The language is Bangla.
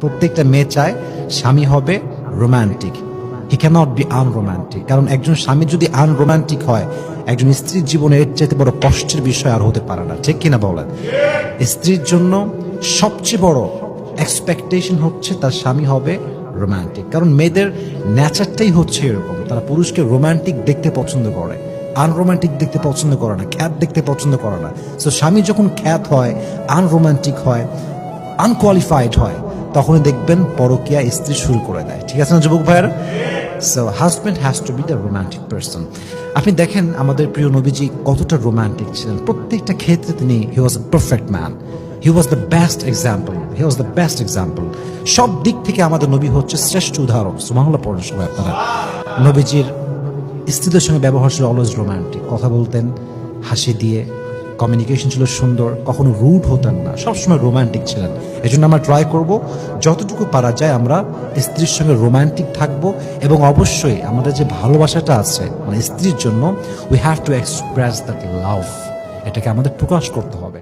প্রত্যেকটা মেয়ে চায় স্বামী হবে রোমান্টিক, হি ক্যানট বি আনরোমান্টিক। কারণ একজন স্বামী যদি আনরোমান্টিক হয়, একজন স্ত্রীর জীবনে এর চাইতে বড় কষ্টের বিষয় আর হতে পারে না, ঠিক কিনা বলেন? স্ত্রীর জন্য সবচেয়ে বড় এক্সপেকটেশন হচ্ছে তার স্বামী হবে রোমান্টিক। কারণ মেয়েদের নেচারটাই হচ্ছে এরকম, তারা পুরুষকে রোমান্টিক দেখতে পছন্দ করে, আনরোমান্টিক দেখতে পছন্দ করে না, খ্যাত দেখতে পছন্দ করে না। সো স্বামী যখন খ্যাত হয়, আনরোমান্টিক হয়, আনকোয়ালিফাইড হয়, তখনই দেখবেন পরকীয়া স্ত্রী শুরু করে দেয়। ঠিক আছে না যুবক ভাইয়েরা? So husband has to B the romantic person. আপনি দেখেন আমাদের প্রিয় নবীজি কতটা রোমান্টিক ছিলেন, প্রত্যেকটা ক্ষেত্রে তিনি he was a perfect man, he was the best example, he was the best example. সব দিক থেকে আমাদের নবী হচ্ছে শ্রেষ্ঠ উদাহরণ। সুবহানাল্লাহ পড়েন সবাই আপনারা। নবীজির স্ত্রীদের সঙ্গে ব্যবহার ছিল অলওয়েজ রোমান্টিক, কথা বলতেন হাসি দিয়ে, কমিউনিকেশন ছিল সুন্দর, কখনো রুড হতেন না, সবসময় রোমান্টিক ছিলেন। এই জন্য আমরা ট্রাই করব যতটুকু পারা যায় আমরা স্ত্রীর সঙ্গে রোমান্টিক থাকব, এবং অবশ্যই আমাদের যে ভালোবাসাটা আছে মানে স্ত্রীর জন্য, we have to express that love, এটাকে আমাদের প্রকাশ করতে হবে।